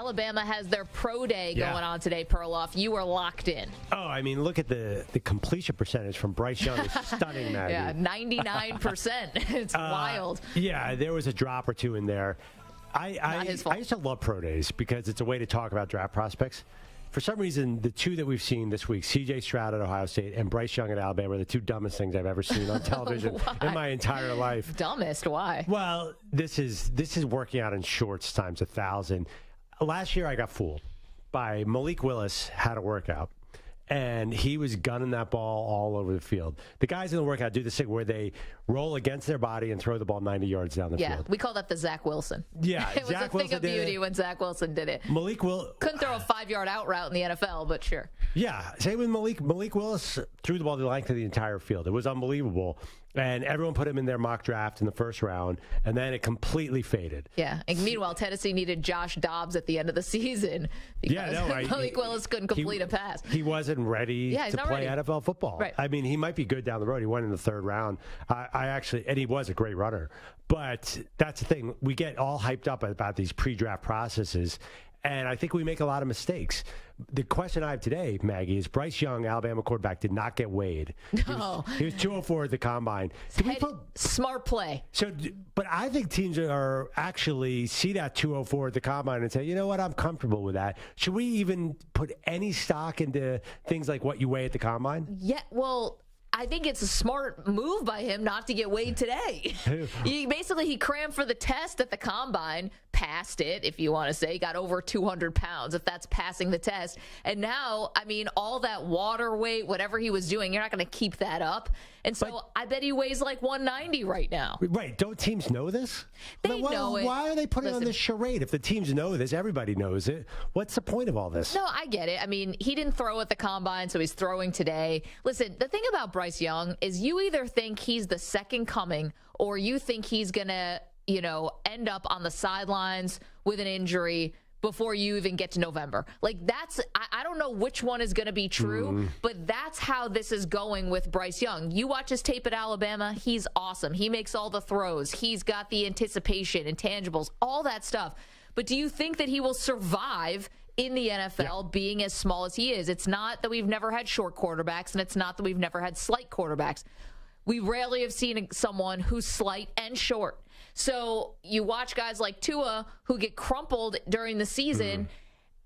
Alabama has their pro day going on today, Perloff. You are locked in. Oh, I mean, look at the completion percentage from Bryce Young. It's stunning, Maggie. Yeah, 99%. It's wild. Yeah, there was a drop or two in there. I used to love pro days because it's a way to talk about draft prospects. For some reason, the two that we've seen this week, CJ Stroud at Ohio State and Bryce Young at Alabama, are the two dumbest things I've ever seen on television in my entire life. Dumbest? Why? Well, this is working out in shorts times 1,000. Last year, I got fooled by Malik Willis had a workout. And he was gunning that ball all over the field. The guys in the workout do this thing where they roll against their body and throw the ball 90 yards down the field. Yeah, we call that the Zach Wilson. Yeah, it was Zach a thing of beauty when Zach Wilson did it. Couldn't throw a 5-yard out route in the NFL, but sure. Yeah, same with Malik. Malik Willis threw the ball the length of the entire field. It was unbelievable. And everyone put him in their mock draft in the first round, and then it completely faded. Yeah, and meanwhile, Tennessee needed Josh Dobbs at the end of the season because Malik Willis couldn't complete a pass. He wasn't ready to play NFL football. Right. I mean, he might be good down the road. He went in the third round. And he was a great runner. But that's the thing. We get all hyped up about these pre-draft processes, and I think we make a lot of mistakes. The question I have today, Maggie, is Bryce Young, Alabama quarterback, did not get weighed. No. He was 204 at the combine. Smart play. But I think teams are actually see that 204 at the combine and say, you know what, I'm comfortable with that. Should we even put any stock into things like what you weigh at the combine? Yeah, well, I think it's a smart move by him not to get weighed today. He crammed for the test at the combine, passed it, if you want to say, got over 200 pounds, if that's passing the test. And now, I mean, all that water weight, whatever he was doing, you're not going to keep that up. And so I bet he weighs like 190 right now. Right. Don't teams know this? They know it. Why are they putting on this charade? If the teams know this, everybody knows it. What's the point of all this? No, I get it. I mean, he didn't throw at the combine, so he's throwing today. Listen, the thing about Bryce Young is you either think he's the second coming or you think he's going to, end up on the sidelines with an injury before you even get to November. Like I don't know which one is going to be true, but that's how this is going with Bryce Young. You watch his tape at Alabama, he's awesome. He makes all the throws. He's got the anticipation, intangibles, all that stuff. But do you think that he will survive in the NFL being as small as he is? It's not that we've never had short quarterbacks, and it's not that we've never had slight quarterbacks. We rarely have seen someone who's slight and short. So you watch guys like Tua who get crumpled during the season,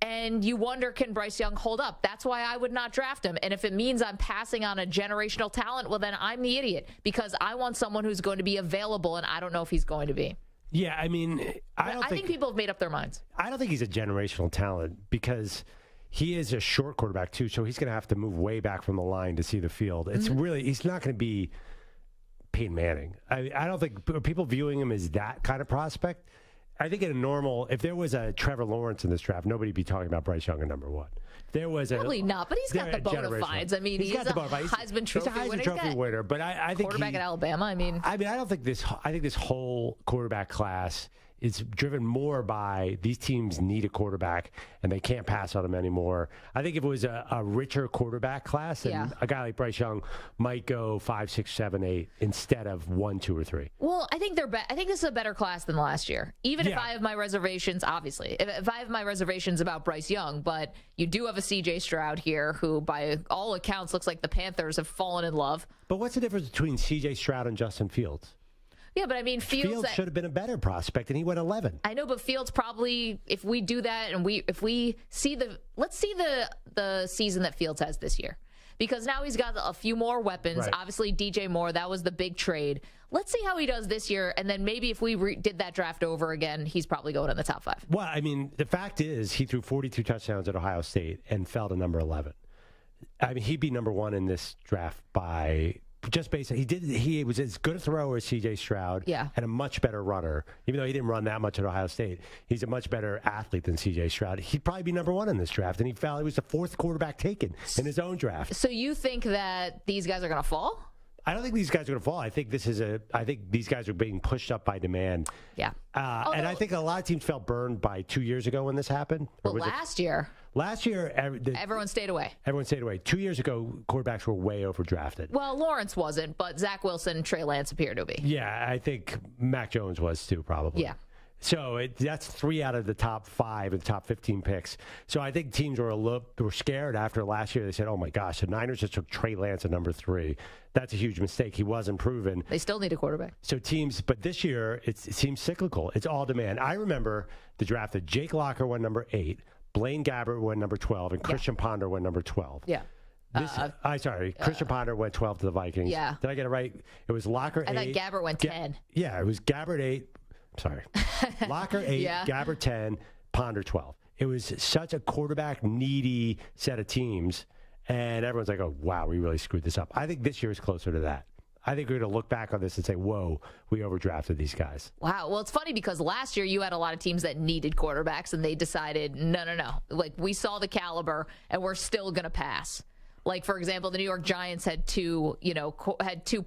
and you wonder, can Bryce Young hold up? That's why I would not draft him. And if it means I'm passing on a generational talent, well, then I'm the idiot because I want someone who's going to be available, and I don't know if he's going to be. Yeah, I mean, I think people have made up their minds. I don't think he's a generational talent because he is a short quarterback, too, so he's going to have to move way back from the line to see the field. It's really, he's not going to be Peyton Manning. I don't think people viewing him as that kind of prospect. I think in a normal, if there was a Trevor Lawrence in this draft, nobody would be talking about Bryce Young at number one. There was probably not, but he's got the bona fides. I mean, he's a Heisman Trophy winner. But I think quarterback at Alabama. I don't think this. I think this whole quarterback class is driven more by these teams need a quarterback and they can't pass on him anymore. I think if it was a richer quarterback class, then a guy like Bryce Young might go 5, 6, 7, 8 instead of 1, 2, or 3. Well, I think I think this is a better class than last year. Even if I have my reservations, obviously, if I have my reservations about Bryce Young, but you do have a CJ Stroud here, who by all accounts looks like the Panthers have fallen in love. But what's the difference between CJ Stroud and Justin Fields? Yeah, but I mean, Fields should have been a better prospect, and he went 11. I know, but Fields probably, if we do that, and if we see let's see the season that Fields has this year, because now he's got a few more weapons. Right. Obviously, DJ Moore, that was the big trade. Let's see how he does this year, and then maybe if we did that draft over again, he's probably going in the top 5. Well, I mean, the fact is he threw 42 touchdowns at Ohio State and fell to number 11. I mean, he'd be number 1 in this draft by. Just basically, he was as good a thrower as CJ Stroud and a much better runner. Even though he didn't run that much at Ohio State, he's a much better athlete than CJ Stroud. He'd probably be number 1 in this draft, and he fell. He was the 4th quarterback taken in his own draft. So you think that these guys are going to fall? I don't think these guys are going to fall. I think these guys are being pushed up by demand. Yeah. And I think a lot of teams felt burned by 2 years ago when this happened. Well, last year, everyone stayed away. Everyone stayed away. 2 years ago, quarterbacks were way overdrafted. Well, Lawrence wasn't, but Zach Wilson and Trey Lance appear to be. Yeah, I think Mac Jones was too, probably. Yeah. So that's 3 out of the top 5 and top 15 picks. So I think teams were scared after last year. They said, oh, my gosh, the Niners just took Trey Lance at number 3. That's a huge mistake. He wasn't proven. They still need a quarterback. So teams, but this year, it seems cyclical. It's all demand. I remember the draft that Jake Locker went number 8, Blaine Gabbert went number 12, and Christian Ponder went number 12. Yeah. Christian Ponder went 12 to the Vikings. Yeah. Did I get it right? It was Locker 8. I thought Gabbert went 10. Yeah, it was Gabbert 8. Sorry. Locker 8, Gabbert 10, Ponder 12. It was such a quarterback-needy set of teams, and everyone's like, oh, wow, we really screwed this up. I think this year is closer to that. I think we're going to look back on this and say, whoa, we overdrafted these guys. Wow. Well, it's funny because last year you had a lot of teams that needed quarterbacks, and they decided, no. Like, we saw the caliber, and we're still going to pass. Like, for example, the New York Giants had two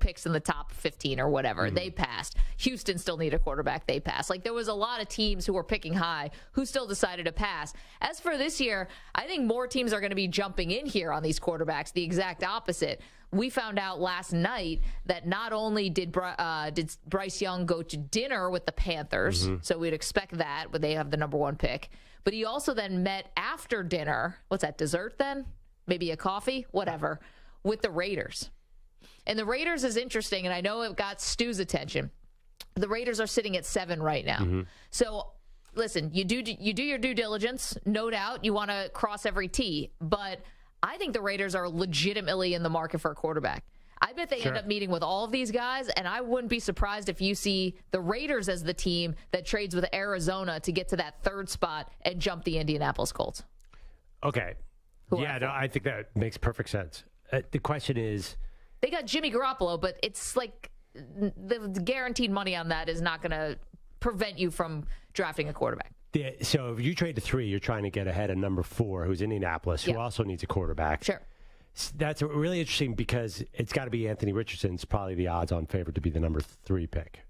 picks in the top 15 or whatever. Mm-hmm. They passed. Houston still needed a quarterback. They passed. Like, there was a lot of teams who were picking high who still decided to pass. As for this year, I think more teams are going to be jumping in here on these quarterbacks, the exact opposite. We found out last night that not only did Bryce Young go to dinner with the Panthers, so we'd expect that, but they have the number 1 pick, but he also then met after dinner. What's that, dessert then? Maybe a coffee, whatever, with the Raiders. And the Raiders is interesting, and I know it got Stu's attention. The Raiders are sitting at 7 right now. Mm-hmm. So, listen, you do your due diligence. No doubt you want to cross every T. But I think the Raiders are legitimately in the market for a quarterback. I bet they end up meeting with all of these guys, and I wouldn't be surprised if you see the Raiders as the team that trades with Arizona to get to that 3rd spot and jump the Indianapolis Colts. Okay. Yeah, no, I think that makes perfect sense. The question is, they got Jimmy Garoppolo, but it's like the guaranteed money on that is not going to prevent you from drafting a quarterback. Yeah, so if you trade to 3, you're trying to get ahead of number 4, who's Indianapolis, who also needs a quarterback. Sure. That's really interesting because it's got to be Anthony Richardson's probably the odds-on favorite to be the number 3 pick.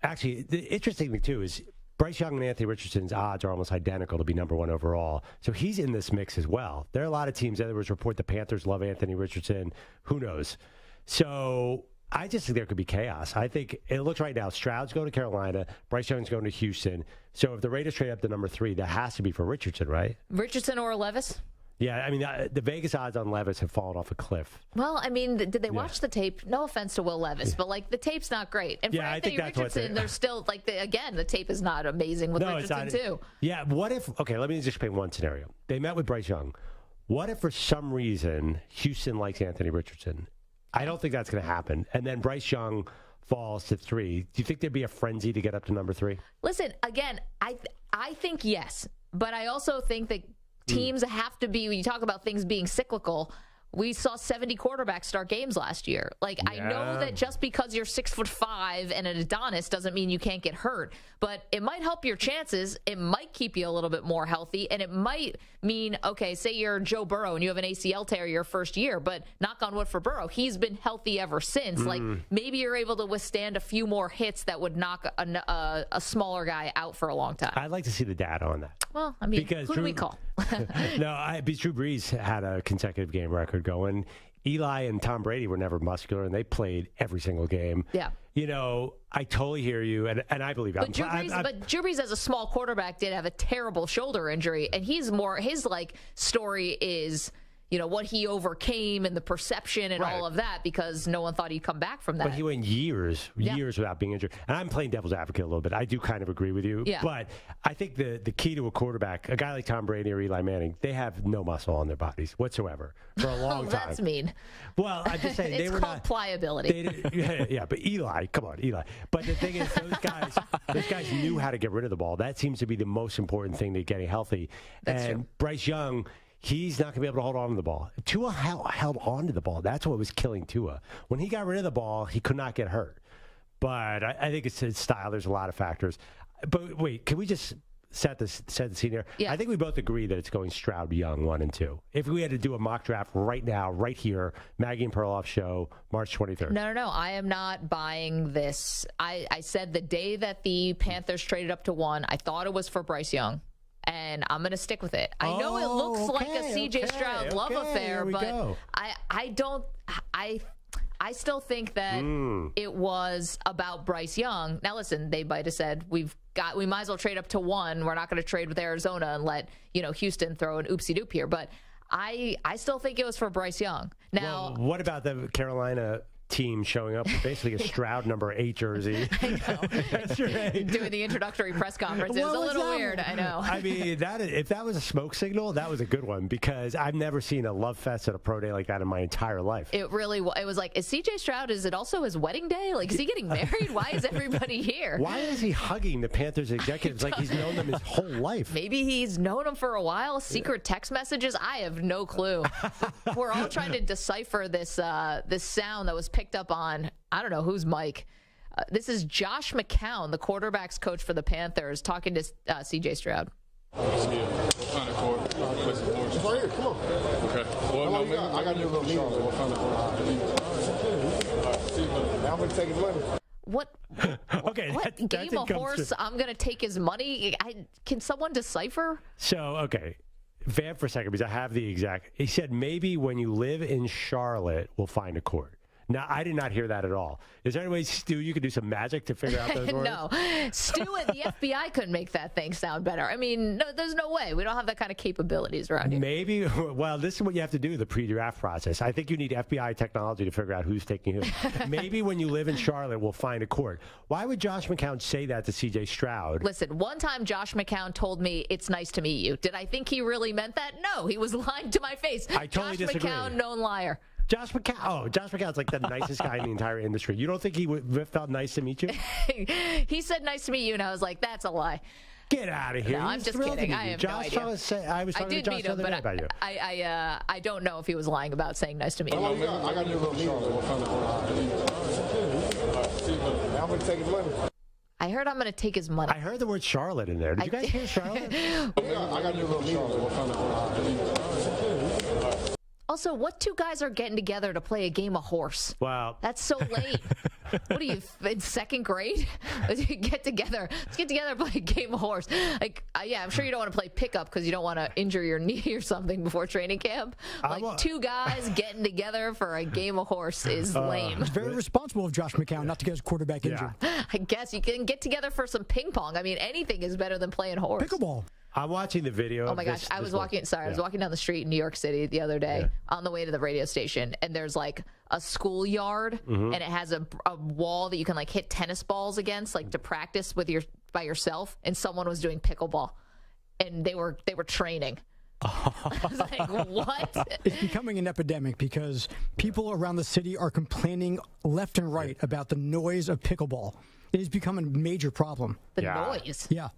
Actually, the interesting thing, too, is Bryce Young and Anthony Richardson's odds are almost identical to be number 1 overall. So he's in this mix as well. There are a lot of teams, in other words, report the Panthers love Anthony Richardson. Who knows? So I just think there could be chaos. I think it looks right now, Stroud's going to Carolina, Bryce Young's going to Houston. So if the Raiders trade up to number 3, that has to be for Richardson, right? Richardson or Levis? Yeah, I mean, the Vegas odds on Levis have fallen off a cliff. Well, I mean, did they watch the tape? No offense to Will Levis, but, like, the tape's not great. And for Anthony Richardson, there's still, like, the tape is not amazing with Richardson, too. Yeah, what if, okay, let me just paint one scenario. They met with Bryce Young. What if, for some reason, Houston likes Anthony Richardson? I don't think that's going to happen. And then Bryce Young falls to 3. Do you think there'd be a frenzy to get up to number 3? Listen, again, I think yes, but I also think that teams have to be, when you talk about things being cyclical, we saw 70 quarterbacks start games last year. Like, I know that just because you're 6'5" and an Adonis doesn't mean you can't get hurt, but it might help your chances. It might keep you a little bit more healthy, and it might mean, okay, say you're Joe Burrow and you have an ACL tear your first year, but knock on wood for Burrow, he's been healthy ever since. Like, maybe you're able to withstand a few more hits that would knock a smaller guy out for a long time. I'd like to see the data on that. Well, I mean, because who do we call? Drew Brees had a consecutive game record going. Eli and Tom Brady were never muscular, and they played every single game. Yeah. You know, I totally hear you, and I believe but Drew Brees as a small quarterback did have a terrible shoulder injury, and his story is, you know, what he overcame and the perception and all of that, because no one thought he'd come back from that. But he went years without being injured. And I'm playing devil's advocate a little bit. I do kind of agree with you. Yeah. But I think the key to a quarterback, a guy like Tom Brady or Eli Manning, they have no muscle on their bodies whatsoever for a long time. That's mean. Well, I'm just saying, they were called pliability. But Eli, come on, Eli. But the thing is, those guys knew how to get rid of the ball. That seems to be the most important thing to getting healthy. That's true. Bryce Young, he's not going to be able to hold on to the ball. Tua held on to the ball. That's what was killing Tua. When he got rid of the ball, he could not get hurt. But I think it's his style. There's a lot of factors. But wait, can we just set the scene here? Yeah. I think we both agree that it's going Stroud, Young, 1 and 2. If we had to do a mock draft right now, right here, Maggie and Perloff show, March 23rd. No. I am not buying this. I said the day that the Panthers traded up to 1, I thought it was for Bryce Young. And I'm going to stick with it. I know it looks like a CJ Stroud love affair, but I still think that it was about Bryce Young. Now, listen, they might have said, we've we might as well trade up to 1. We're not going to trade with Arizona and let, Houston throw an oopsie-doop here. But I still think it was for Bryce Young. Now, what about the Carolina team showing up with basically a Stroud number 8 jersey? I know. Doing the introductory press conference. It was a little weird. I know. I mean, if that was a smoke signal, that was a good one, because I've never seen a love fest at a pro day like that in my entire life. It was like, is CJ Stroud, is it also his wedding day? Like, is he getting married? Why is everybody here? Why is he hugging the Panthers executives like he's known them his whole life? Maybe he's known them for a while. Secret text messages? I have no clue. We're all trying to decipher this this sound that was picked up on, I don't know whose mic. This is Josh McCown, the quarterback's coach for the Panthers, talking to CJ Stroud. Find a court. Play some sports. It's right here. Come on. Okay. Well, I got to do a little meeting. We'll find a court. I'm going to take his money. What? Okay. What? Game a horse? I'm going to take his money? Can someone decipher? So, okay. Vamp for a second, because I have the exact. He said maybe when you live in Charlotte, we'll find a court. Now, I did not hear that at all. Is there any way, Stu, you could do some magic to figure out those words? No. Stu at the FBI couldn't make that thing sound better. I mean, no, there's no way. We don't have that kind of capabilities around here. Maybe. Well, this is what you have to do, the pre-draft process. I think you need FBI technology to figure out who's taking who. Maybe when you live in Charlotte, we'll find a court. Why would Josh McCown say that to CJ Stroud? Listen, one time Josh McCown told me, it's nice to meet you. Did I think he really meant that? No, he was lying to my face. I totally Josh disagree. McCown, known liar. Josh McCown's like the nicest guy in the entire industry. You don't think he felt nice to meet you? He said nice to meet you, and I was like, that's a lie. Get out of here. No, I'm just kidding. I have Josh, no idea. I was talking to Josh the other day about you. I don't know if he was lying about saying nice to meet you. I got to do a little meeting. I'm going to take his money. I heard I'm going to take his money. I heard the word Charlotte in there. Did you guys hear Charlotte? I got to do a little meeting. Also, what two guys are getting together to play a game of horse? Wow. That's so late. What are you, in second grade? Get together. Let's get together and play a game of horse. Like, yeah, I'm sure you don't want to play pickup because you don't want to injure your knee or something before training camp. Like, two guys getting together for a game of horse is lame. It's very responsible of Josh McCown not to get his quarterback injured. I guess you can get together for some ping pong. I mean, anything is better than playing horse. Pickleball. I'm watching the video. Oh my gosh, I was walking down the street in New York City the other day on the way to the radio station, and there's like a schoolyard, and it has a wall that you can like hit tennis balls against, like to practice by yourself. And someone was doing pickleball, and they were training. I was like, what? It's becoming an epidemic because people around the city are complaining left and right about the noise of pickleball. It has become a major problem. The noise. Yeah.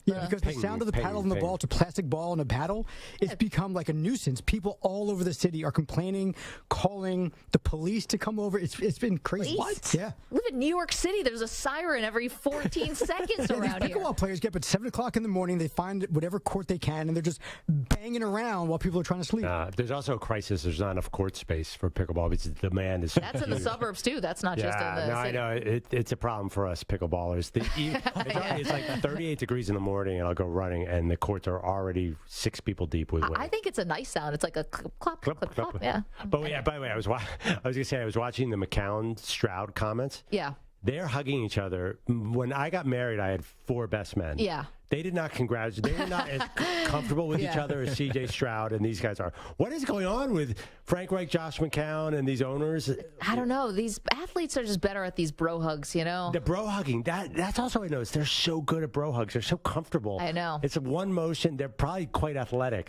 Yeah, because the sound of the paddle and the ball, it's a plastic ball and a paddle, it's become like a nuisance. People all over the city are complaining, calling the police to come over. It's been crazy. What? Yeah. Live in New York City. There's a siren every 14 seconds around these pickleball players get up at 7 o'clock in the morning. They find whatever court they can, and they're just banging around while people are trying to sleep. There's also a crisis. There's not enough court space for pickleball because the demand is. That's in the suburbs too. That's not just in the city. I know. It's a problem for us pickleballers. It's like 38 degrees in the morning, and I'll go running, and the courts are already 6 people deep with wind. I think it's a nice sound. It's like a clop, clop, clop, clop. Yeah. But yeah, by the way, I was gonna say I was watching the McCown Stroud comments. Yeah. They're hugging each other. When I got married, I had 4 best men. Yeah. They did not congratulate. They were not as comfortable with each other as CJ Stroud and these guys are. What is going on with Frank Reich, Josh McCown, and these owners? I don't know. These athletes are just better at these bro hugs, you know? The bro hugging, that's also I noticed. They're so good at bro hugs. They're so comfortable. I know. It's one motion. They're probably quite athletic.